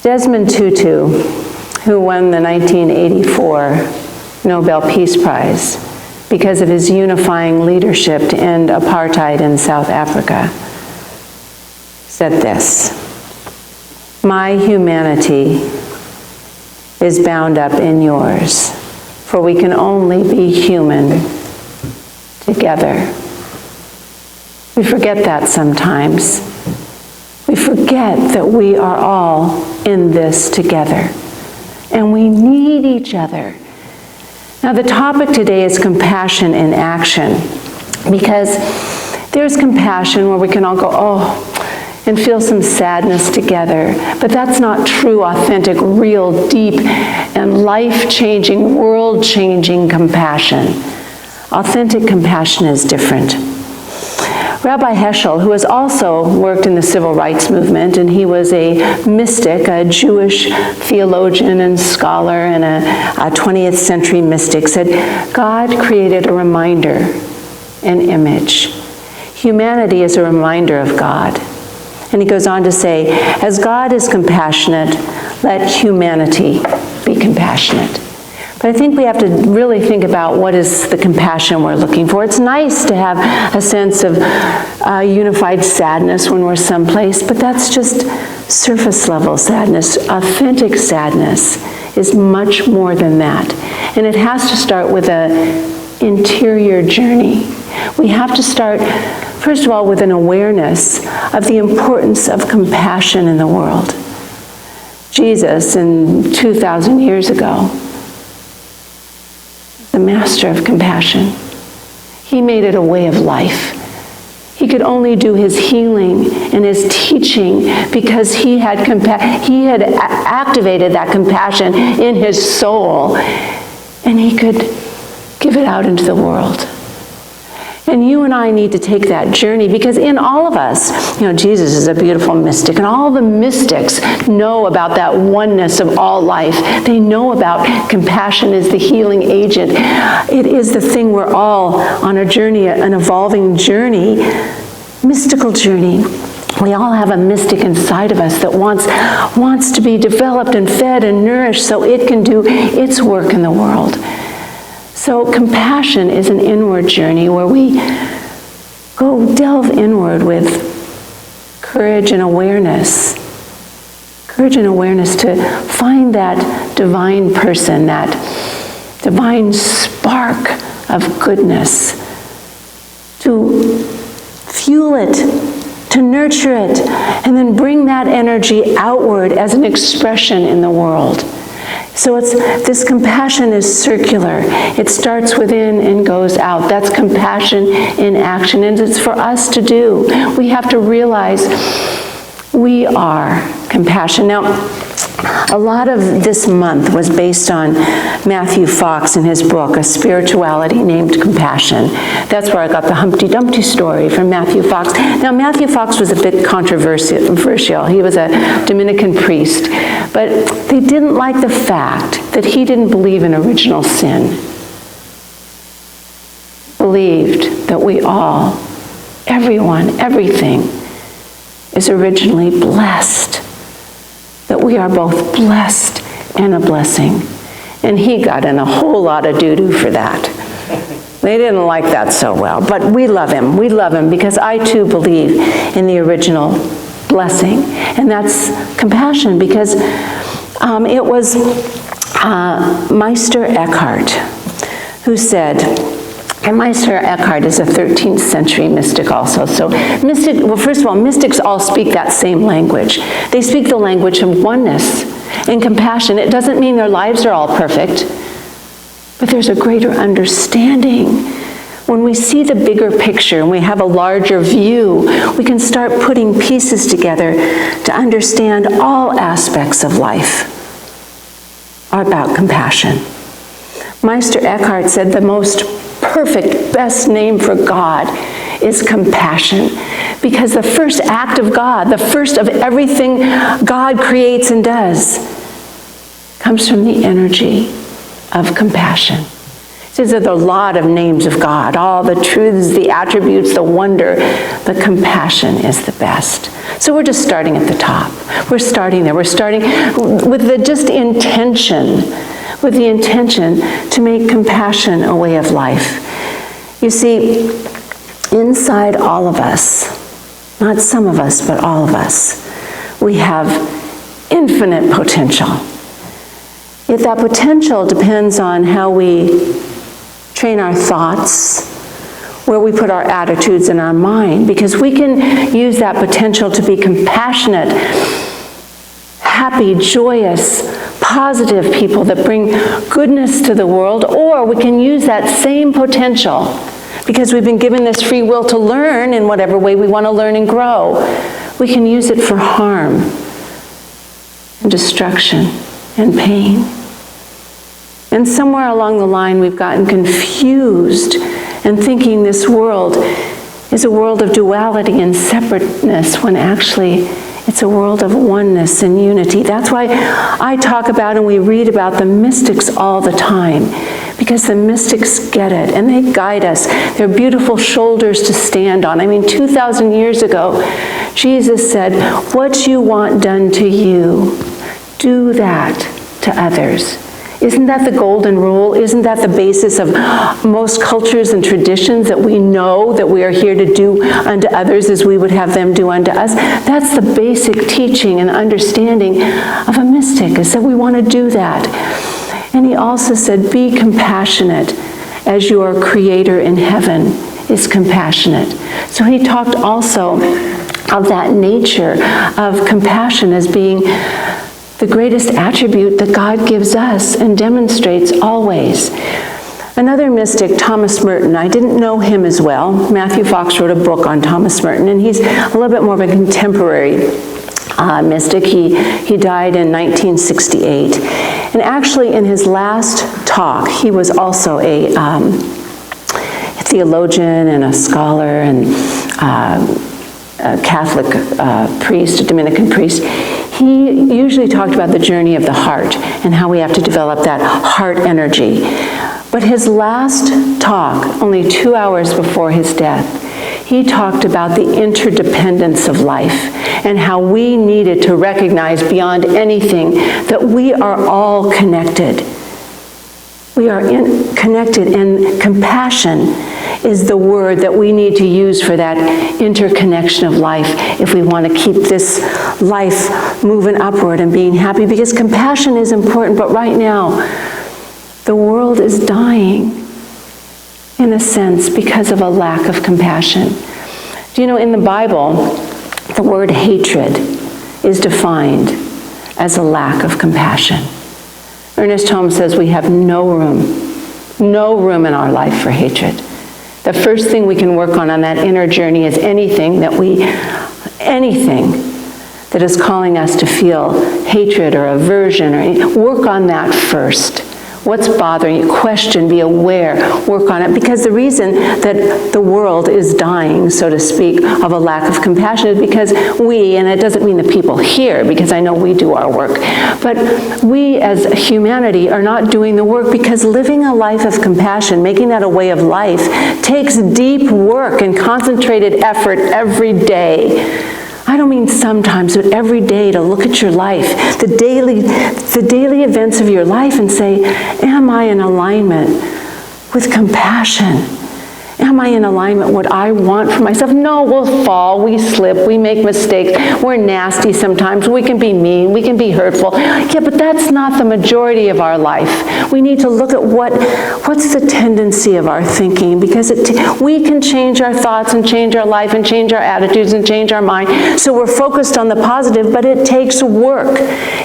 Desmond Tutu, who won the 1984 Nobel Peace Prize because of his unifying leadership to end apartheid in South Africa, said this: "My humanity is bound up in yours, for we can only be human together." We forget that sometimes. We forget that we are all in this together, and we need each other. Now, the topic today is compassion in action, because there's compassion where we can all go, oh, and feel some sadness together, but that's not true, authentic, real, deep, and life-changing, world-changing compassion. Authentic compassion is different. Rabbi Heschel, who has also worked in the civil rights movement, and he was a mystic, a Jewish theologian and scholar, and a 20th century mystic, said, God created a reminder, an image. Humanity is a reminder of God. And he goes on to say, as God is compassionate, let humanity be compassionate. But I think we have to really think about what is the compassion we're looking for. It's nice to have a sense of unified sadness when we're someplace, but that's just surface level sadness. Authentic sadness is much more than that. And it has to start with an interior journey. We have to start, first of all, with an awareness of the importance of compassion in the world. Jesus, 2,000 years ago, the master of compassion. He made it a way of life. He could only do his healing and his teaching because he had activated that compassion in his soul, and he could give it out into the world. And you and I need to take that journey, because in all of us, Jesus is a beautiful mystic, and all the mystics know about that oneness of all life. They know about compassion as the healing agent. It is the thing we're all on a journey, an evolving journey, mystical journey. We all have a mystic inside of us that wants to be developed and fed and nourished so it can do its work in the world. So compassion is an inward journey where we go delve inward with courage and awareness. Courage and awareness to find that divine person, that divine spark of goodness, to fuel it, to nurture it, and then bring that energy outward as an expression in the world. So this compassion is circular. It starts within and goes out. That's compassion in action, and it's for us to do. We have to realize we are compassion. Now, a lot of this month was based on Matthew Fox and his book, A Spirituality Named Compassion. That's where I got the Humpty Dumpty story from Matthew Fox. Now, Matthew Fox was a bit controversial. He was a Dominican priest, but they didn't like the fact that he didn't believe in original sin. Believed that we all, everyone, everything is originally blessed. That we are both blessed and a blessing. And he got in a whole lot of doo-doo for that. They didn't like that so well, but we love him. We love him because I too believe in the original blessing. And that's compassion, because it was Meister Eckhart who said, and Meister Eckhart is a 13th century mystic also. So first of all, mystics all speak that same language. They speak the language of oneness and compassion. It doesn't mean their lives are all perfect, but there's a greater understanding. When we see the bigger picture and we have a larger view, we can start putting pieces together to understand all aspects of life are about compassion. Meister Eckhart said the most perfect, best name for God is compassion, because the first act of God, the first of everything God creates and does, comes from the energy of compassion. These are the lot of names of God, all the truths, the attributes, the wonder. The compassion is the best. So we're just starting at the top. We're starting there. We're starting with the just intention, with the intention to make compassion a way of life. You see, inside all of us, not some of us, but all of us, we have infinite potential. Yet that potential depends on how we train our thoughts, where we put our attitudes in our mind, because we can use that potential to be compassionate, happy, joyous, positive people that bring goodness to the world, or we can use that same potential, because we've been given this free will to learn in whatever way we want to learn and grow. We can use it for harm and destruction and pain. And somewhere along the line we've gotten confused and thinking this world is a world of duality and separateness, when actually it's a world of oneness and unity. That's why I talk about and we read about the mystics all the time, because the mystics get it and they guide us. They're beautiful shoulders to stand on. I mean, 2,000 years ago, Jesus said, "What you want done to you, do that to others." Isn't that the golden rule? Isn't that the basis of most cultures and traditions, that we know that we are here to do unto others as we would have them do unto us? That's the basic teaching and understanding of a mystic, is that we want to do that. And he also said, be compassionate as your Creator in heaven is compassionate. So he talked also of that nature of compassion as being the greatest attribute that God gives us and demonstrates always. Another mystic, Thomas Merton, I didn't know him as well. Matthew Fox wrote a book on Thomas Merton, and he's a little bit more of a contemporary mystic. He died in 1968. And actually in his last talk, he was also a theologian and a scholar and a Catholic priest, a Dominican priest. He usually talked about the journey of the heart and how we have to develop that heart energy. But his last talk, only 2 hours before his death, he talked about the interdependence of life and how we needed to recognize beyond anything that we are all connected. We are connected, and compassion is the word that we need to use for that interconnection of life if we want to keep this life moving upward and being happy, because compassion is important. But right now, the world is dying, in a sense, because of a lack of compassion. Do you know, in the Bible, the word hatred is defined as a lack of compassion. Ernest Holmes says we have no room in our life for hatred. The first thing we can work on that inner journey is anything that is calling us to feel hatred or aversion, or work on that first. What's bothering you? Question, be aware, work on it. Because the reason that the world is dying, so to speak, of a lack of compassion is because we, and it doesn't mean the people here, because I know we do our work, but we as humanity are not doing the work, because living a life of compassion, making that a way of life, takes deep work and concentrated effort every day. I don't mean sometimes, but every day, to look at your life, the daily events of your life, and say, am I in alignment with compassion? Am I in alignment with what I want for myself? No, we'll fall, we slip, we make mistakes, we're nasty sometimes, we can be mean, we can be hurtful. Yeah, but that's not the majority of our life. We need to look at what's the tendency of our thinking, because we can change our thoughts and change our life and change our attitudes and change our mind. So we're focused on the positive, but it takes work.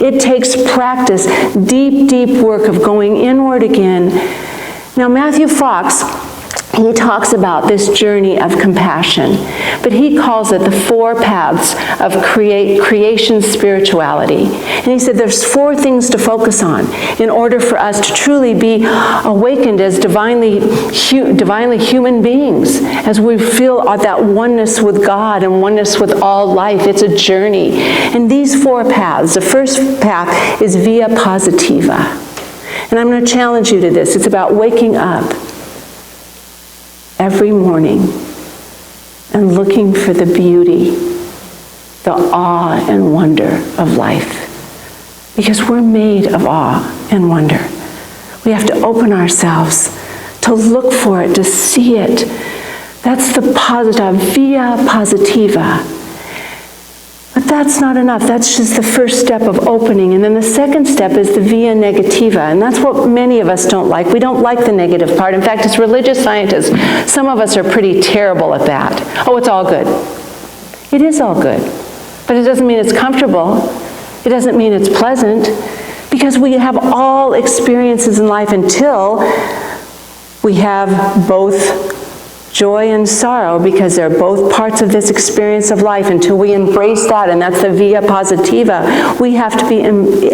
It takes practice, deep, deep work of going inward again. Now, Matthew Fox, he talks about this journey of compassion, but he calls it the 4 paths of creation spirituality. And he said there's 4 things to focus on in order for us to truly be awakened as divinely human beings, as we feel that oneness with God and oneness with all life. It's a journey. And these 4 paths, the first path is via positiva. And I'm going to challenge you to this. It's about waking up every morning and looking for the beauty, the awe and wonder of life. Because we're made of awe and wonder. We have to open ourselves to look for it, to see it. That's the positive, via positiva. But that's not enough. That's just the first step of opening. And then the second step is the via negativa. And that's what many of us don't like. We don't like the negative part. In fact, as religious scientists, some of us are pretty terrible at that. Oh, it's all good. It is all good. But it doesn't mean it's comfortable. It doesn't mean it's pleasant. Because we have all experiences in life until we have both joy and sorrow, because they're both parts of this experience of life. Until we embrace that, and that's the via positiva, we have to be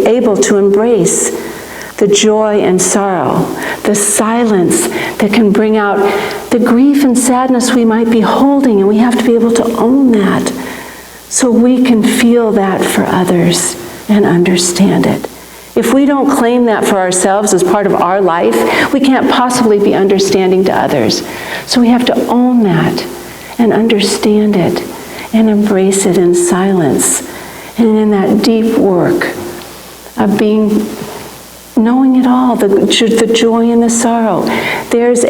able to embrace the joy and sorrow, the silence that can bring out the grief and sadness we might be holding, and we have to be able to own that so we can feel that for others and understand it. If we don't claim that for ourselves as part of our life, we can't possibly be understanding to others. So we have to own that and understand it and embrace it in silence and in that deep work of knowing it all, the joy and the sorrow. There's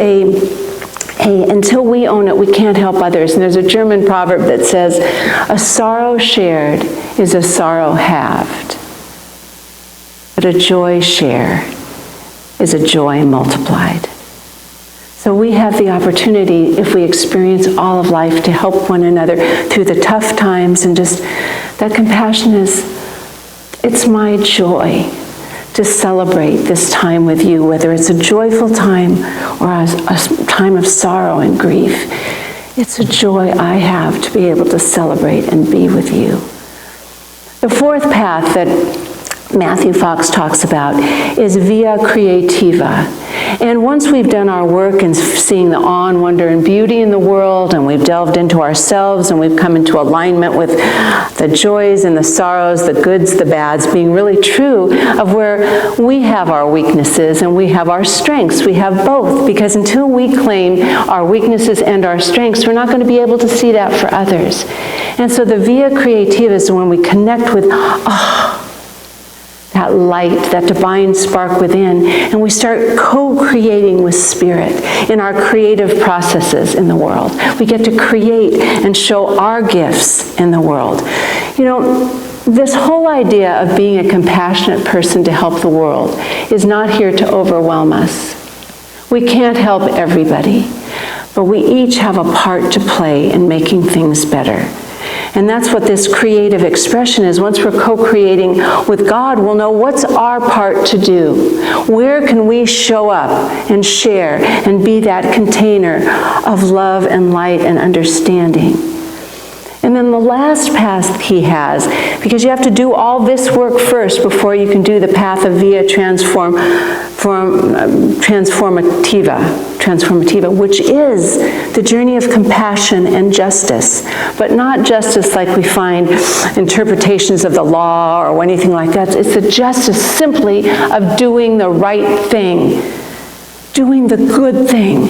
until we own it, we can't help others. And there's a German proverb that says, a sorrow shared is a sorrow halved. But a joy shared is a joy multiplied. So we have the opportunity, if we experience all of life, to help one another through the tough times, and just that compassion it's my joy to celebrate this time with you, whether it's a joyful time or a time of sorrow and grief. It's a joy I have to be able to celebrate and be with you. The fourth path that Matthew Fox talks about is via creativa. And once we've done our work in seeing the awe and wonder and beauty in the world, and we've delved into ourselves, and we've come into alignment with the joys and the sorrows, the goods, the bads, being really true of where we have our weaknesses and we have our strengths. We have both, because until we claim our weaknesses and our strengths, we're not going to be able to see that for others. And so the via creativa is when we connect with, that light, that divine spark within, and we start co-creating with Spirit in our creative processes in the world. We get to create and show our gifts in the world. You know, this whole idea of being a compassionate person to help the world is not here to overwhelm us. We can't help everybody, but we each have a part to play in making things better. And that's what this creative expression is. Once we're co-creating with God, we'll know what's our part to do. Where can we show up and share and be that container of love and light and understanding. And then the last path he has, because you have to do all this work first before you can do the path of via transformativa, which is the journey of compassion and justice. But not justice like we find interpretations of the law or anything like that. It's the justice simply of doing the right thing, doing the good thing.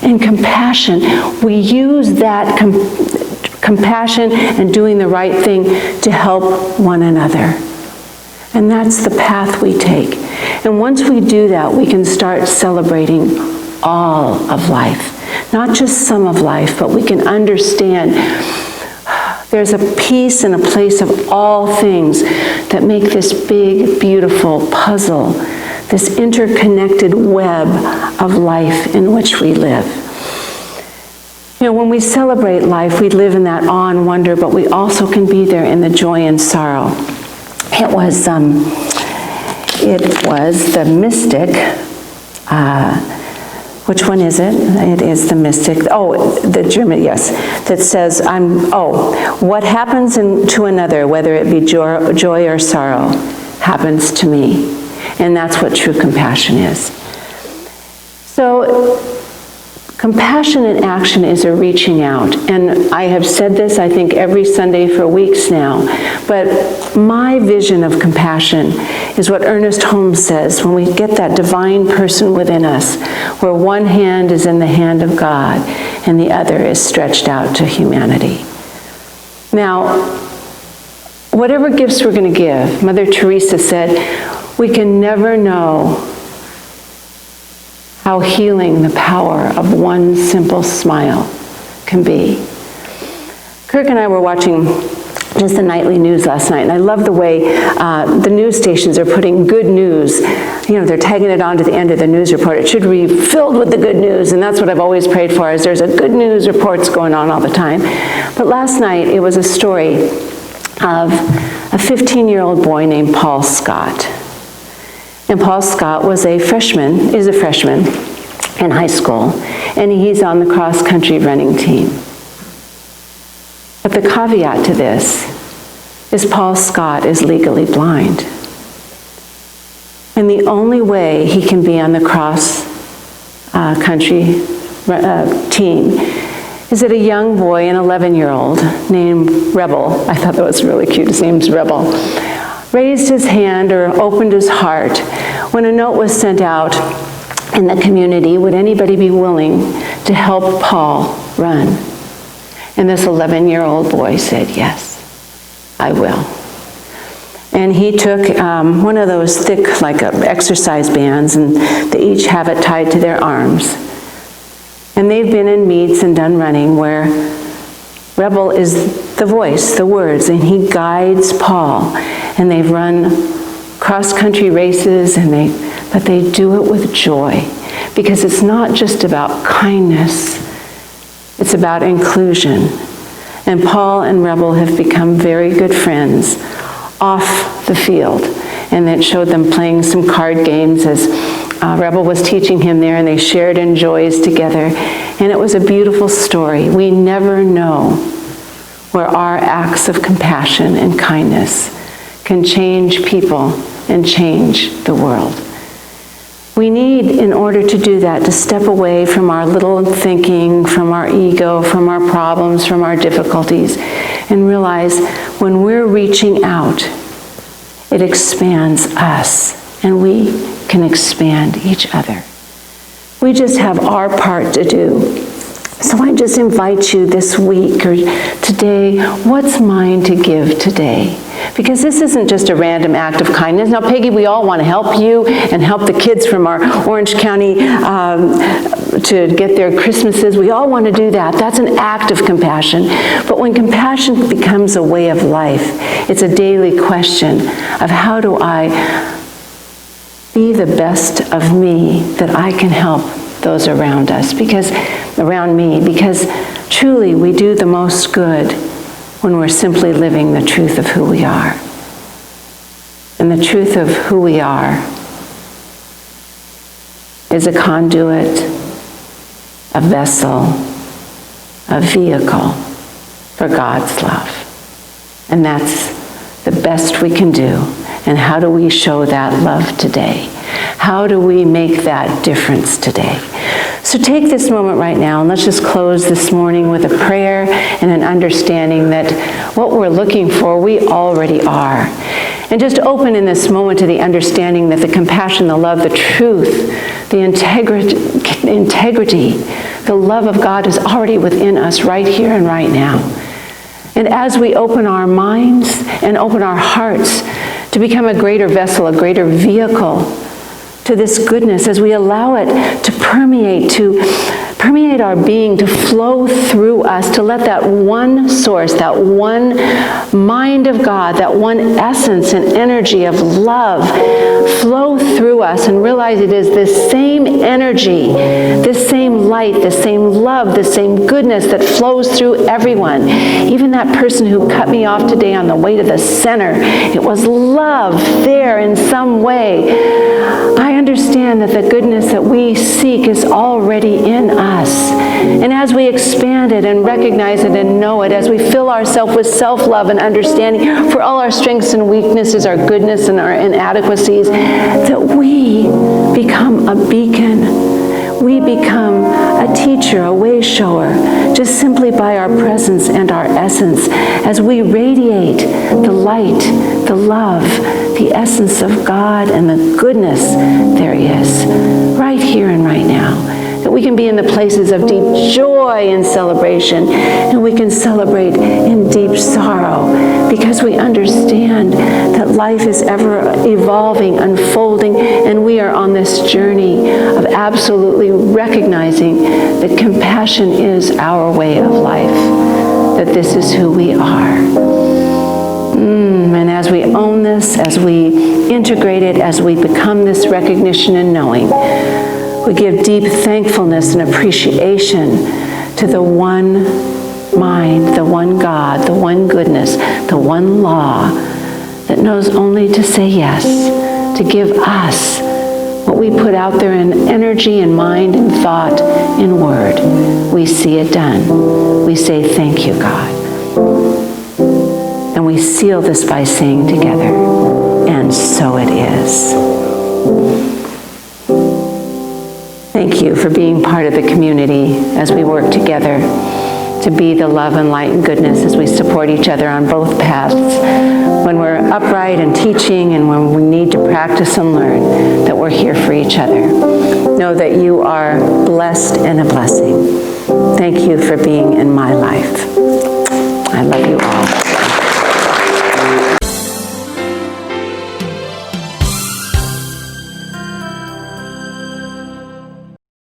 And compassion, we use that compassion and doing the right thing to help one another. And that's the path we take. And once we do that, we can start celebrating all of life. Not just some of life, but we can understand there's a piece and a place of all things that make this big, beautiful puzzle, this interconnected web of life in which we live. You know, when we celebrate life, we live in that awe and wonder, but we also can be there in the joy and sorrow. It was the mystic, which one is it? It is the mystic, the German, yes, that says, what happens to another, whether it be joy or sorrow, happens to me. And that's what true compassion is. So, Compassion in action is a reaching out. And I have said this, I think, every Sunday for weeks now. But my vision of compassion is what Ernest Holmes says, when we get that divine person within us, where one hand is in the hand of God and the other is stretched out to humanity. Now, whatever gifts we're going to give, Mother Teresa said, we can never know how healing the power of one simple smile can be. Kirk and I were watching just the nightly news last night, and I love the way the news stations are putting good news. You know, they're tagging it on to the end of the news report. It should be filled with the good news, and that's what I've always prayed for, is there's a good news reports going on all the time. But last night, it was a story of a 15-year-old boy named Paul Scott. And Paul Scott is a freshman in high school, and he's on the cross-country running team. But the caveat to this is Paul Scott is legally blind. And the only way he can be on the cross-country team is that a young boy, an 11-year-old named Rebel, I thought that was really cute, his name's Rebel, raised his hand or opened his heart when a note was sent out in the community, would anybody be willing to help Paul run? And this 11-year-old boy said, yes, I will. And he took one of those thick, like exercise bands, and they each have it tied to their arms. And they've been in meets and done running where Rebel is the voice, the words, and he guides Paul. And they've run cross-country races, but they do it with joy, because it's not just about kindness, it's about inclusion. And Paul and Rebel have become very good friends off the field, and it showed them playing some card games as Rebel was teaching him there, and they shared in joys together, and it was a beautiful story. We never know where our acts of compassion and kindness can change people and change the world. We need, in order to do that, to step away from our little thinking, from our ego, from our problems, from our difficulties, and realize when we're reaching out, it expands us, and we can expand each other. We just have our part to do. So I just invite you this week or today, what's mine to give today? Because this isn't just a random act of kindness. Now, Peggy, we all want to help you and help the kids from our Orange County to get their Christmases. We all want to do that. That's an act of compassion. But when compassion becomes a way of life, it's a daily question of how do I be the best of me that I can help those around us, because truly we do the most good when we're simply living the truth of who we are. And the truth of who we are is a conduit, a vessel, a vehicle for God's love. And that's the best we can do. And how do we show that love today? How do we make that difference today? So take this moment right now, and let's just close this morning with a prayer and an understanding that what we're looking for, we already are. And just open in this moment to the understanding that the compassion, the love, the truth, the integrity, the love of God is already within us right here and right now. And as we open our minds and open our hearts to become a greater vessel, a greater vehicle to this goodness, as we allow it to permeate our being, to flow through us, to let that one source, that one mind of God, that one essence and energy of love flow through us, and realize it is this same energy, this same light, this same love, this same goodness that flows through everyone. Even that person who cut me off today on the way to the center, it was love there in some way. I understand that the goodness that we seek is already in us. And as we expand it and recognize it and know it, as we fill ourselves with self-love and understanding for all our strengths and weaknesses, our goodness and our inadequacies, that we become a beacon. We become a teacher, a way shower, just simply by our presence and our essence, as we radiate the light, the love, the essence of God and the goodness there is, right here and right now. That we can be in the places of deep joy and celebration, and we can celebrate in deep sorrow, because we understand that life is ever evolving, unfolding, and we are on this journey of absolutely recognizing that compassion is our way of life, that this is who we are. And as we own this, as we integrate it, as we become this recognition and knowing, we give deep thankfulness and appreciation to the one mind, the one God, the one goodness, the one law that knows only to say yes, to give us what we put out there in energy and mind and thought in word. We see it done. We say, thank you, God. And we seal this by saying together, and so it is. Thank you for being part of the community as we work together to be the love and light and goodness as we support each other on both paths. When we're upright and teaching, and when we need to practice and learn, that we're here for each other. Know that you are blessed and a blessing. Thank you for being in my life. I love you all.